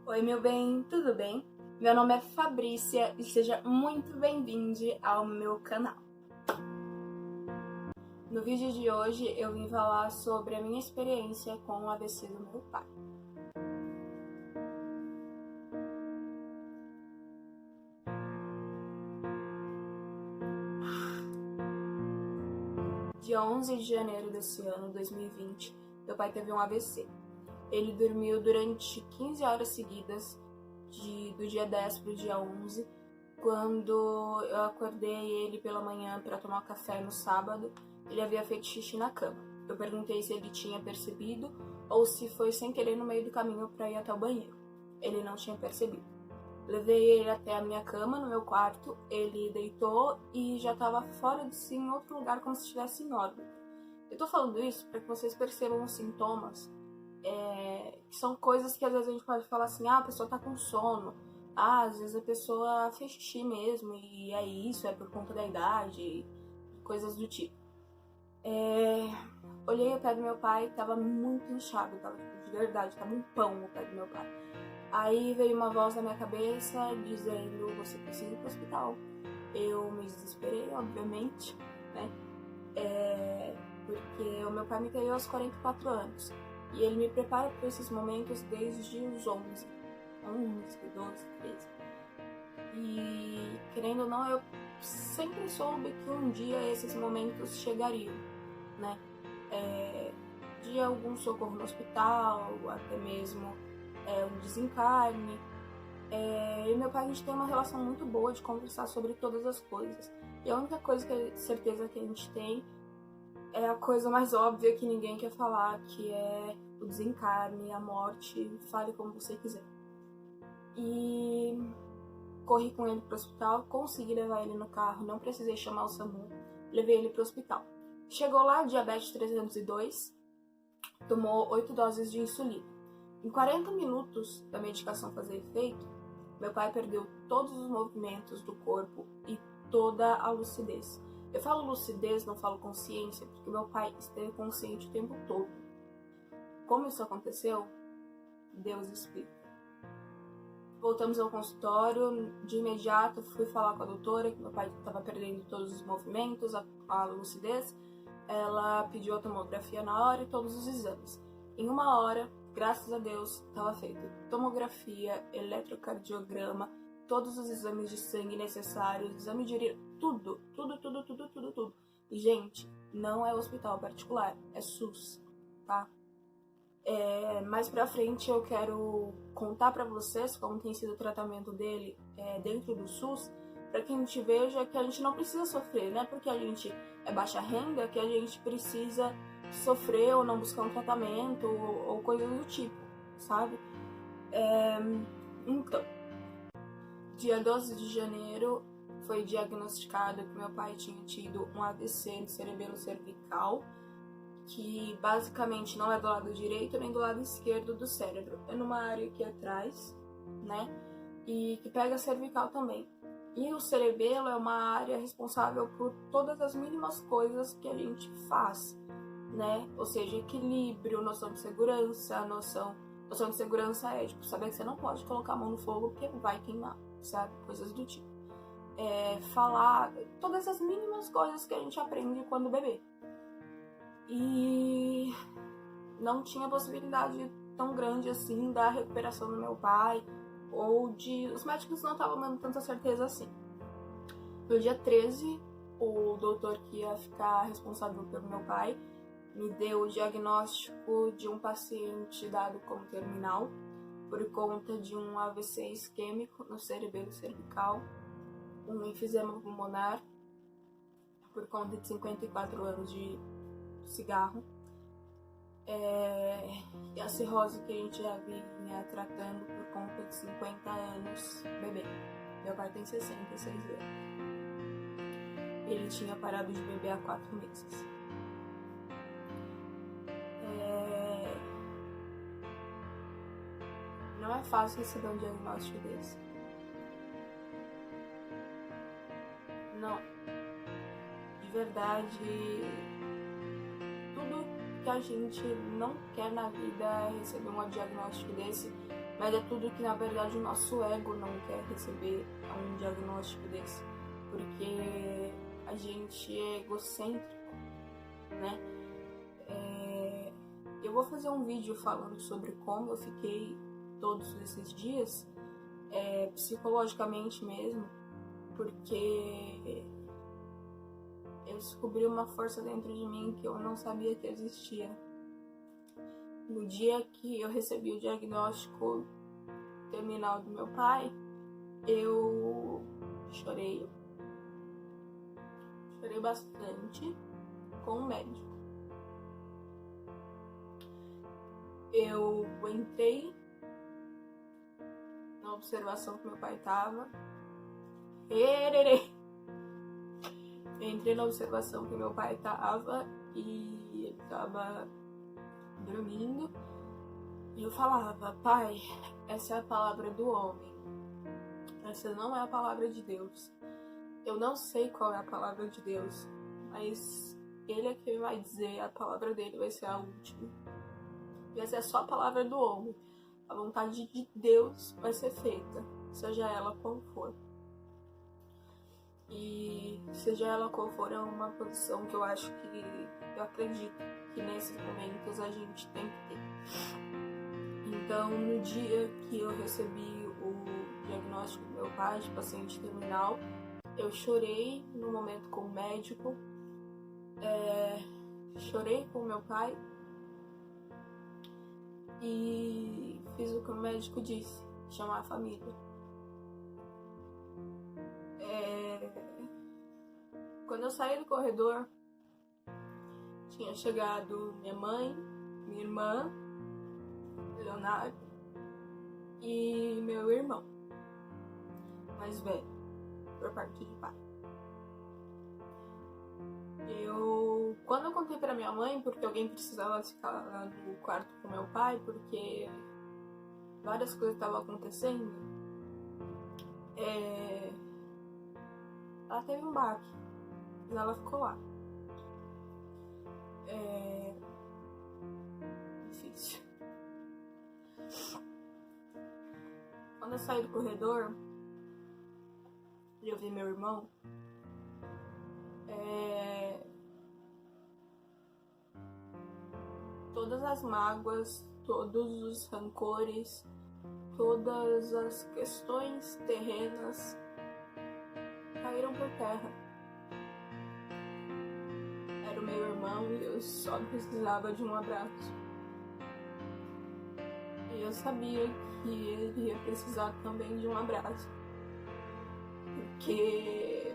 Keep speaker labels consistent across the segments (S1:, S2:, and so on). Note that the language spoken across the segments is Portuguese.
S1: Oi, meu bem, tudo bem? Meu nome é Fabrícia e seja muito bem-vindo ao meu canal. No vídeo de hoje eu vim falar sobre a minha experiência com o AVC do meu pai. Dia 11 de janeiro desse ano, 2020, meu pai teve um AVC. Ele dormiu durante 15 horas seguidas, do dia 10 para o dia 11, quando eu acordei ele pela manhã para tomar café no sábado. Ele havia feito xixi na cama. Eu perguntei se ele tinha percebido ou se foi sem querer no meio do caminho para ir até o banheiro. Ele não tinha percebido. Levei ele até a minha cama, no meu quarto, ele deitou e já estava fora de si, em outro lugar, como se estivesse em órbita. Eu tô falando isso para que vocês percebam os sintomas, que são coisas que às vezes a gente pode falar assim, a pessoa tá com sono, às vezes a pessoa fez xixi mesmo, e é isso, é por conta da idade, coisas do tipo. Olhei o pé do meu pai, tava muito inchado, tava de verdade, tava um pão o pé do meu pai. Aí veio uma voz na minha cabeça dizendo, você precisa ir pro hospital. Eu me desesperei, obviamente, né? Porque o meu pai me criou aos 44 anos. E ele me prepara para esses momentos desde os 11, 12, 13. E, querendo ou não, eu sempre soube que um dia esses momentos chegariam, né? De algum socorro no hospital, até mesmo um desencarne. E meu pai, a gente tem uma relação muito boa de conversar sobre todas as coisas. E a única coisa certeza que a gente tem é a coisa mais óbvia que ninguém quer falar, que é o desencarne, a morte, fale como você quiser. E corri com ele pro hospital, consegui levar ele no carro, não precisei chamar o SAMU, levei ele pro hospital. Chegou lá, diabetes 302, tomou 8 doses de insulina. Em 40 minutos da medicação fazer efeito, meu pai perdeu todos os movimentos do corpo e toda a lucidez. Eu falo lucidez, não falo consciência, porque meu pai esteve consciente o tempo todo. Como isso aconteceu? Deus explica. Voltamos ao consultório, de imediato fui falar com a doutora, que meu pai estava perdendo todos os movimentos, a lucidez. Ela pediu a tomografia na hora e todos os exames. Em 1 hora, graças a Deus, estava feito tomografia, eletrocardiograma, todos os exames de sangue necessários, exame de urina, tudo. E, gente, não é hospital particular, é SUS, tá? Mais pra frente eu quero contar pra vocês como tem sido o tratamento dele dentro do SUS, pra que a gente veja que a gente não precisa sofrer, né? Porque a gente é baixa renda, que a gente precisa sofrer ou não buscar um tratamento ou coisas do tipo, sabe? Então, dia 12 de janeiro foi diagnosticado que meu pai tinha tido um AVC no cerebelo cervical, que basicamente não é do lado direito nem do lado esquerdo do cérebro, é numa área aqui atrás, né? E que pega a cervical também. E o cerebelo é uma área responsável por todas as mínimas coisas que a gente faz, né? Ou seja, equilíbrio, noção de segurança, noção de segurança é tipo saber que você não pode colocar a mão no fogo porque vai queimar, sabe? Coisas do tipo. Falar, todas as mínimas coisas que a gente aprende quando bebê. E não tinha possibilidade tão grande assim da recuperação do meu pai, os médicos não estavam dando tanta certeza assim. No dia 13, o doutor que ia ficar responsável pelo meu pai me deu o diagnóstico de um paciente dado como terminal por conta de um AVC isquêmico no cerebelo cervical, um enfisema pulmonar por conta de 54 anos de cigarro, e a cirrose que a gente já vinha tratando por conta de 50 anos bebê. Meu pai tem 66 anos. Ele tinha parado de beber há 4 meses. Não é fácil receber um diagnóstico desse. Não. De verdade, tudo que a gente não quer na vida é receber um diagnóstico desse, Mas é tudo que na verdade o nosso ego não quer receber um diagnóstico desse, porque a gente é egocêntrico, né? Eu vou fazer um vídeo falando sobre como eu fiquei todos esses dias, psicologicamente mesmo, porque eu descobri uma força dentro de mim que eu não sabia que existia. No dia que eu recebi o diagnóstico terminal do meu pai, eu chorei bastante com o médico. Eu entrei na observação que meu pai tava. Entrei na observação que meu pai tava e ele tava dormindo. E eu falava: pai, essa é a palavra do homem. Essa não é a palavra de Deus. Eu não sei qual é a palavra de Deus, mas ele é quem vai dizer, a palavra dele vai ser a última. E essa é só a palavra do homem. A vontade de Deus vai ser feita, seja ela qual for. E seja ela qual for, é uma posição que eu acho que, eu acredito que nesses momentos a gente tem que ter. Então, no dia que eu recebi o diagnóstico do meu pai de paciente terminal, eu chorei no momento com o médico, chorei com o meu pai e fiz o que o médico disse, chamar a família. Quando eu saí do corredor, tinha chegado minha mãe, minha irmã, Leonardo e meu irmão mais velho, por parte de pai. Quando eu contei pra minha mãe, porque alguém precisava ficar no quarto com meu pai, porque várias coisas estavam acontecendo, ela teve um baque, mas ela ficou lá. Difícil. Quando eu saí do corredor e eu vi meu irmão, todas as mágoas, todos os rancores, todas as questões terrenas caíram por terra. Era o meu irmão e eu só precisava de um abraço. E eu sabia que ele ia precisar também de um abraço. Porque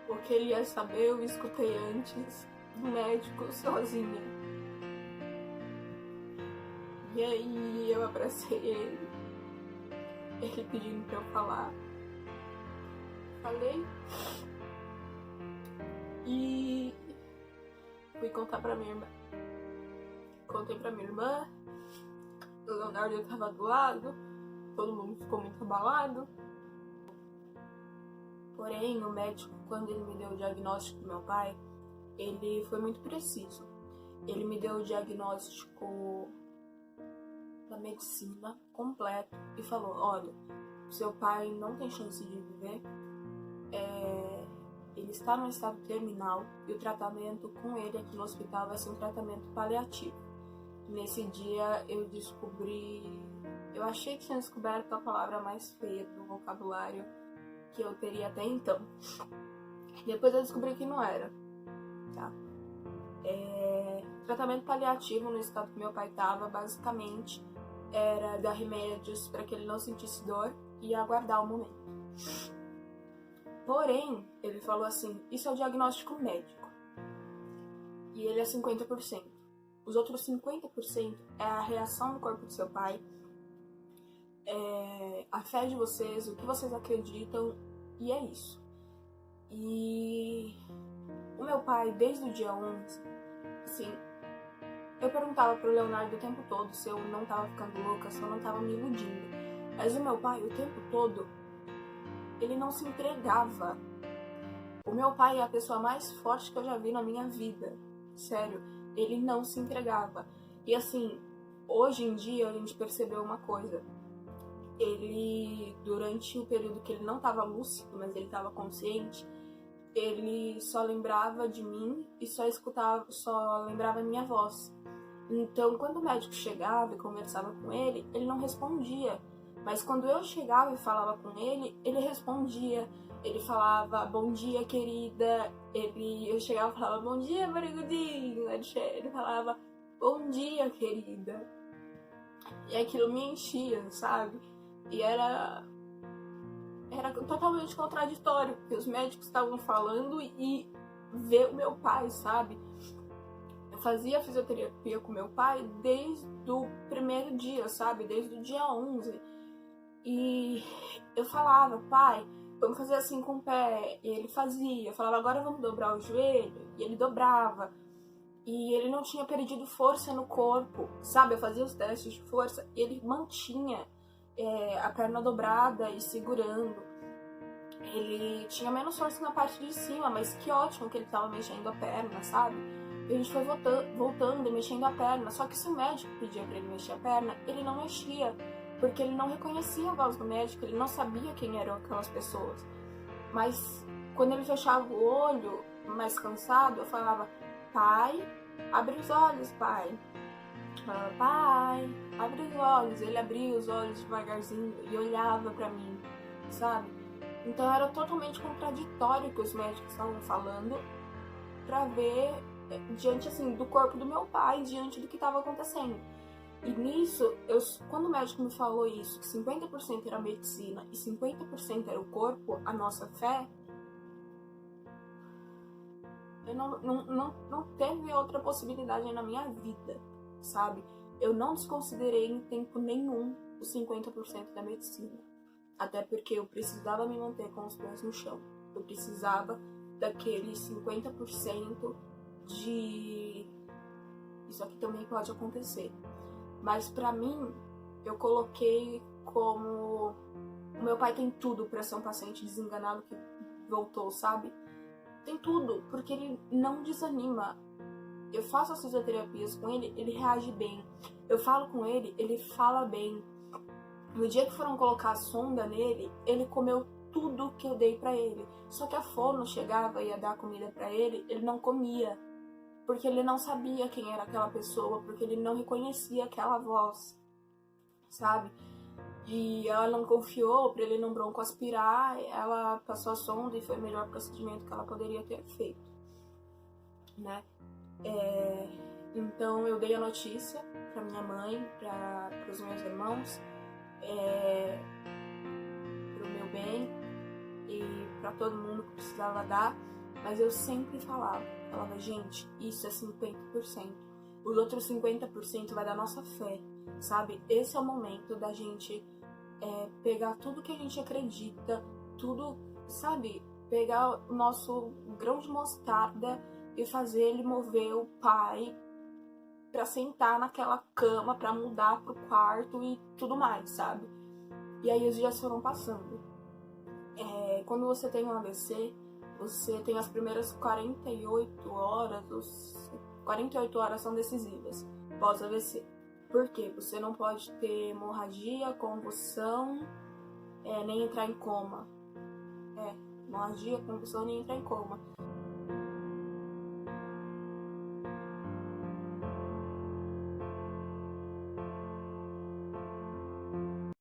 S1: o que ele ia saber eu escutei antes do médico sozinha. E aí eu abracei ele pedindo pra eu falar. Falei e fui contar pra minha irmã. Contei pra minha irmã, o Leonardo tava do lado, todo mundo ficou muito abalado. Porém, o médico, quando ele me deu o diagnóstico do meu pai, ele foi muito preciso. Ele me deu o diagnóstico da medicina completo e falou: olha, seu pai não tem chance de viver, ele está no estado terminal e o tratamento com ele aqui no hospital vai ser um tratamento paliativo. Nesse dia eu achei que tinha descoberto a palavra mais feia do vocabulário que eu teria até então. Depois eu descobri que não era, tá? Tratamento paliativo no estado que meu pai estava, basicamente, era dar remédios para que ele não sentisse dor e aguardar o momento. Porém, ele falou assim, isso é o diagnóstico médico. E ele é 50%. Os outros 50% é a reação do corpo do seu pai, a fé de vocês, o que vocês acreditam, e é isso. E o meu pai, desde o dia 11, assim, eu perguntava pro Leonardo o tempo todo se eu não tava ficando louca, se eu não tava me iludindo. Mas o meu pai, o tempo todo, ele não se entregava. O meu pai é a pessoa mais forte que eu já vi na minha vida. Sério, ele não se entregava. E assim, hoje em dia a gente percebeu uma coisa. Ele, durante o período que ele não estava lúcido, mas ele estava consciente, ele só lembrava de mim e só lembrava a minha voz. Então, quando o médico chegava e conversava com ele, ele não respondia. Mas quando eu chegava e falava com ele, ele respondia. Ele falava, bom dia, querida. Eu chegava e falava, bom dia, barrigudinho. Ele falava, bom dia, querida. E aquilo me enchia, sabe? E era totalmente contraditório, porque os médicos estavam falando e ver o meu pai, sabe? Eu fazia fisioterapia com meu pai desde o primeiro dia, sabe? Desde o dia 11. E eu falava, pai, vamos fazer assim com o pé. E ele fazia. Eu falava, agora vamos dobrar o joelho. E ele dobrava. E ele não tinha perdido força no corpo, sabe? Eu fazia os testes de força e ele mantinha a perna dobrada e segurando. Ele tinha menos força na parte de cima, mas que ótimo que ele estava mexendo a perna, sabe? E a gente foi voltando e mexendo a perna. Só que se o médico pedia para ele mexer a perna, ele não mexia, porque ele não reconhecia a voz do médico, ele não sabia quem eram aquelas pessoas. Mas quando ele fechava o olho, mais cansado, eu falava, pai, abre os olhos, pai. Eu falava, pai, abre os olhos. Ele abria os olhos devagarzinho e olhava pra mim, sabe? Então era totalmente contraditório o que os médicos estavam falando pra ver diante, assim, do corpo do meu pai, diante do que estava acontecendo. E nisso, quando o médico me falou isso, que 50% era medicina e 50% era o corpo, a nossa fé, eu não teve outra possibilidade na minha vida, sabe? Eu não desconsiderei em tempo nenhum os 50% da medicina. Até porque eu precisava me manter com os pés no chão. Eu precisava daqueles 50% de... Isso aqui também pode acontecer. Mas pra mim, eu coloquei como... O meu pai tem tudo pra ser um paciente desenganado que voltou, sabe? Tem tudo, porque ele não desanima. Eu faço as fisioterapias com ele, ele reage bem. Eu falo com ele, ele fala bem. No dia que foram colocar a sonda nele, ele comeu tudo que eu dei pra ele. Só que a fono chegava e ia dar comida pra ele, ele não comia. Porque ele não sabia quem era aquela pessoa, porque ele não reconhecia aquela voz, sabe? E ela não confiou pra ele não broncoaspirar, ela passou a sonda e foi o melhor procedimento que ela poderia ter feito, né? Então eu dei a notícia pra minha mãe, para os meus irmãos, pro meu bem e pra todo mundo que precisava dar, mas eu sempre falava, gente, isso é 50%, os outros 50% vai da nossa fé, sabe? Esse é o momento da gente pegar tudo que a gente acredita, tudo, sabe? Pegar o nosso grão de mostarda e fazer ele mover o pai pra sentar naquela cama, pra mudar pro quarto e tudo mais, sabe? E aí os dias foram passando. Quando você tem um AVC, você tem as primeiras 48 horas, os 48 horas são decisivas pós-AVC. Por quê? Você não pode ter hemorragia, convulsão, nem entrar em coma. Hemorragia, convulsão, nem entrar em coma.